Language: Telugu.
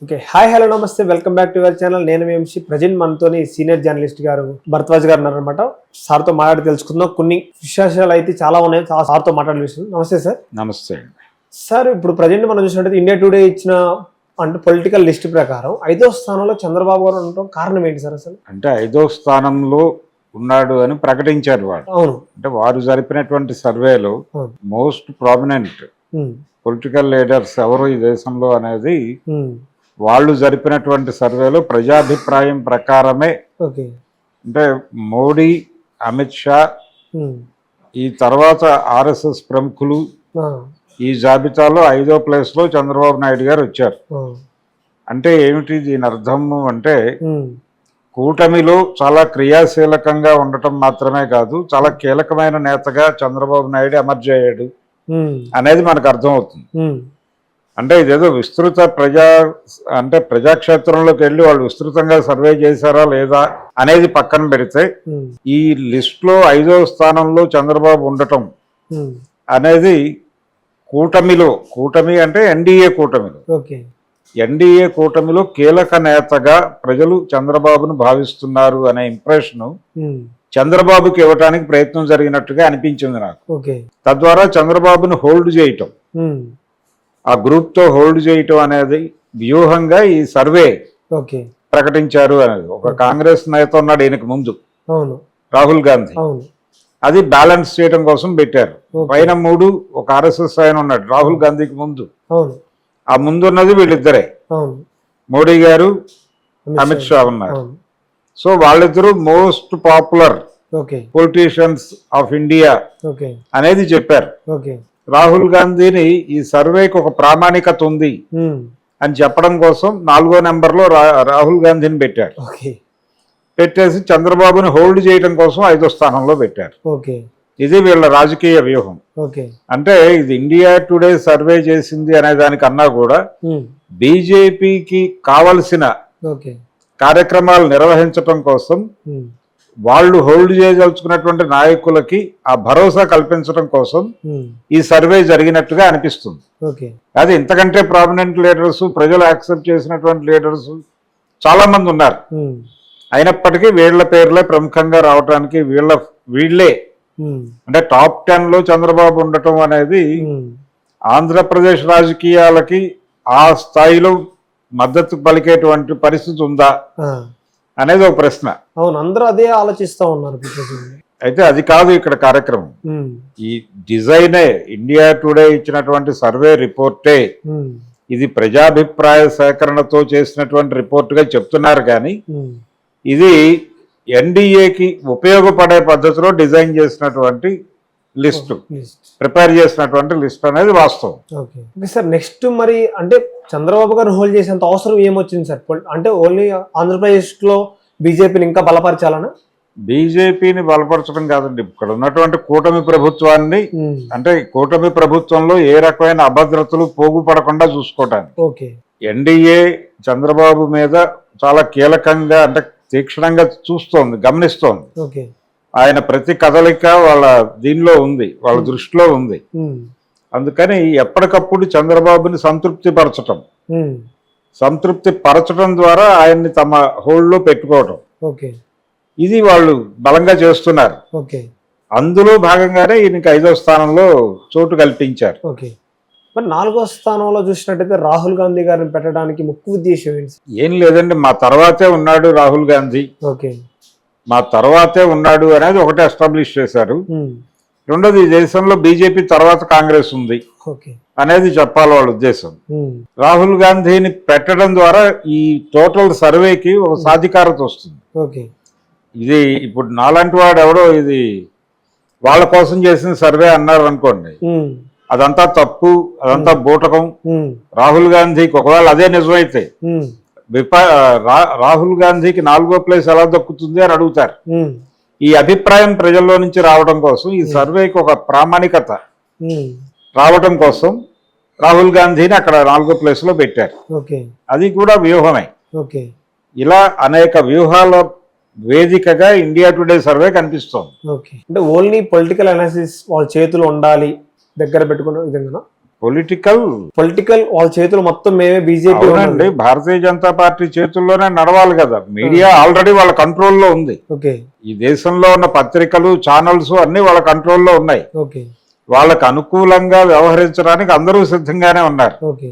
ఓకే. హాయ్ హలో నమస్తే, welcome back to your channel. నేను మీ వంశీ. ప్రజెంట్ మనతోని సీనియర్ జర్నలిస్ట్ గారు భరద్వాజ్ గారు ఉన్నారనమాట. సార్తో మాట్లాడి తెలుసుకుందాం. కొన్ని విశేషాలు అయితే చాలా ఉన్నాయి సార్తో మాట్లాడే విషయం. నమస్తే సార్. నమస్తే. సార్, ఇప్పుడు ప్రజెంట్ మనం చూసినట్టయితే ఇండియా టుడే ఇచ్చిన అంటే పొలిటికల్ లిస్ట్ ప్రకారం 5వ స్థానంలో చంద్రబాబు గారు ఉండటం కారణం ఏంటి సార్? అసలు అంటే 5వ స్థానంలో ఉన్నాడు అని ప్రకటించారు వాడు. అవును. అంటే వారు జరిపినటువంటి సర్వేలో మోస్ట్ ప్రామినెంట్ పొలిటికల్ లీడర్స్ ఎవరు ఈ దేశంలో అనేది వాళ్ళు జరిపినటువంటి సర్వేలో ప్రజాభిప్రాయం ప్రకారమే. అంటే మోడీ, అమిత్ షా, ఈ తర్వాత ఆర్ఎస్ఎస్ ప్రముఖులు ఈ జాబితాలో 5వ ప్లేస్లో చంద్రబాబు నాయుడు గారు వచ్చారు. అంటే ఏమిటి దీని అర్థము అంటే కూటమిలో చాలా క్రియాశీలకంగా ఉండటం మాత్రమే కాదు, చాలా కీలకమైన నేతగా చంద్రబాబు నాయుడు ఎమర్జ్ అయ్యాడు అనేది మనకు అర్థమవుతుంది. అంటే ఇదేదో విస్తృత ప్రజాక్షేత్రంలోకి వెళ్ళి వాళ్ళు విస్తృతంగా సర్వే చేశారా లేదా అనేది పక్కన పెడితే ఈ లిస్ట్ లో 5వ స్థానంలో చంద్రబాబు ఉండటం అనేది కూటమి అంటే ఎన్డీఏ కూటమిలో కీలక నేతగా ప్రజలు చంద్రబాబును భావిస్తున్నారు అనే ఇంప్రెషన్ చంద్రబాబుకి ఇవ్వడానికి ప్రయత్నం జరిగినట్టుగా అనిపించింది నాకు. తద్వారా చంద్రబాబును హోల్డ్ చేయటం, ఆ గ్రూప్ తో హోల్డ్ చేయటం అనేది వ్యూహంగా ఈ సర్వే ప్రకటించారు అనేది. ఒక కాంగ్రెస్ నేత ఉన్నాడు ఈయనకు ముందు, రాహుల్ గాంధీ, అది బ్యాలెన్స్ చేయడం కోసం పెట్టారు. పైన 3 ఒక ఆర్ఎస్ఎస్ ఆయన ఉన్నాడు రాహుల్ గాంధీకి ముందు, ఆ ముందున్నది వీళ్ళిద్దరే, మోడీ గారు, అమిత్ షా ఉన్నారు. సో వాళ్ళిద్దరూ most popular politicians of India అనేది చెప్పారు. రాహుల్ గాంధీని ఈ సర్వేకి ఒక ప్రామాణికత ఉంది అని చెప్పడం కోసం 4వ నెంబర్లో రాహుల్ గాంధీని పెట్టారు. పెట్టేసి చంద్రబాబుని హోల్డ్ చేయడం కోసం 5వ స్థానంలో పెట్టారు. ఇది వీళ్ళ రాజకీయ వ్యూహం. అంటే ఇది ఇండియా టుడే సర్వే చేసింది అనే దానికన్నా కూడా బీజేపీకి కావలసిన కార్యక్రమాలు నిర్వహించడం కోసం వాళ్ళు హోల్డ్ చేయదలుచుకున్నటువంటి నాయకులకి ఆ భరోసా కల్పించడం కోసం ఈ సర్వే జరిగినట్టుగా అనిపిస్తుంది. అది ఇంతకంటే ప్రామినెంట్ లీడర్స్, ప్రజలు యాక్సెప్ట్ చేసినటువంటి లీడర్స్ చాలా మంది ఉన్నారు. అయినప్పటికీ వీళ్ల పేర్లే ప్రముఖంగా రావడానికి వీళ్లే అంటే టాప్ 10లో చంద్రబాబు ఉండటం అనేది ఆంధ్రప్రదేశ్ రాజకీయాలకి ఆ స్థాయిలో మద్దతు పలికేటువంటి పరిస్థితి ఉందా అనేది ఒక ప్రశ్న. అవును, అందరూ అదే ఆలోచిస్తూ ఉన్నారు. అయితే అది కాదు ఇక్కడ కార్యక్రమం. ఈ డిజైనే ఇండియా టుడే ఇచ్చినటువంటి సర్వే రిపోర్టే ఇది ప్రజాభిప్రాయ సేకరణతో చేసినటువంటి రిపోర్టుగా చెప్తున్నారు. కానీ ఇది ఎన్డీఏకి ఉపయోగపడే పద్ధతిలో డిజైన్ చేసినటువంటి లిస్టు, ప్రిపేర్ చేసినటువంటి లిస్ట్ అనేది వాస్తవం. సార్, నెక్స్ట్ మరి అంటే చంద్రబాబు గారు హోల్డ్ చేసేంత అవసరం ఏమొచ్చింది సార్? అంటే ఓన్లీ ఆంధ్రప్రదేశ్ లో బీజేపీని ఇంకా బలపరచాలనా? బీజేపీని బలపరచడం కాదండి, ఇక్కడ ఉన్నటువంటి కూటమి ప్రభుత్వాన్ని, అంటే కూటమి ప్రభుత్వంలో ఏ రకమైన అభద్రతలు పోగుపడకుండా చూసుకోవటానికి ఎన్డీఏ చంద్రబాబు మీద చాలా కీలకంగా అంటే తీక్షణంగా చూస్తోంది, గమనిస్తోంది. ఆయన ప్రతి కదలిక వాళ్ళ దీనిలో ఉంది, వాళ్ళ దృష్టిలో ఉంది. అందుకని ఎప్పటికప్పుడు చంద్రబాబుని సంతృప్తి పరచడం ద్వారా ఆయన్ని తమ హోల్డ్ లో పెట్టుకోవటం, ఇది వాళ్ళు బలంగా చేస్తున్నారు. అందులో భాగంగానే ఈయనకి 5వ స్థానంలో చోటు కల్పించారు. మరి 4వ స్థానంలో చూసినట్టయితే రాహుల్ గాంధీ గారిని పెట్టడానికి ముఖ్య ఉద్దేశం ఏంటి? ఏం లేదండి, మా తర్వాతే ఉన్నాడు రాహుల్ గాంధీ, మా తర్వాతే ఉన్నాడు అనేది ఒకటే ఎస్టాబ్లిష్ చేశారు. రెండోది, ఈ దేశంలో బీజేపీ తర్వాత కాంగ్రెస్ ఉంది అనేది చెప్పాలి వాళ్ళ ఉద్దేశం. రాహుల్ గాంధీని పెట్టడం ద్వారా ఈ టోటల్ సర్వేకి ఒక సాధికారత వస్తుంది. ఇది ఇప్పుడు నాలాంటి వాడు ఎవడో ఇది వాళ్ళ కోసం చేసిన సర్వే అన్నారు అనుకోండి, అదంతా తప్పు, అదంతా బూటకం. రాహుల్ గాంధీకి ఒకవేళ అదే నిజమైతే రాహుల్ గాంధీకి 4వ ప్లేస్ ఎలా దక్కుతుంది అని అడుగుతారు. ఈ అభిప్రాయం ప్రజల్లో నుంచి రావడం కోసం, ఈ సర్వేకి ఒక ప్రామాణికత రావడం కోసం రాహుల్ గాంధీని అక్కడ 4వ ప్లేస్ లో పెట్టారు. అది కూడా వ్యూహమే. ఇలా అనేక వ్యూహాల వేదికగా ఇండియా టుడే సర్వే కనిపిస్తోంది. అంటే ఓన్లీ పొలిటికల్ అనాలిసిస్ వాళ్ళ చేతులు ఉండాలి, దగ్గర పెట్టుకునే విధంగా పొలిటికల్ వాళ్ళ చేతులు మొత్తం మేమే బీజేపీ అవునండి, భారతీయ జనతా పార్టీ చేతుల్లోనే నడవాలి కదా. మీడియా ఆల్రెడీ వాళ్ళ కంట్రోల్లో ఉంది. ఓకే ఈ దేశంలో ఉన్న పత్రికలు, ఛానల్స్ అన్ని వాళ్ళ కంట్రోల్లో ఉన్నాయి. ఓకే వాళ్ళకు అనుకూలంగా వ్యవహరించడానికి అందరూ సిద్ధంగానే ఉన్నారు. ఓకే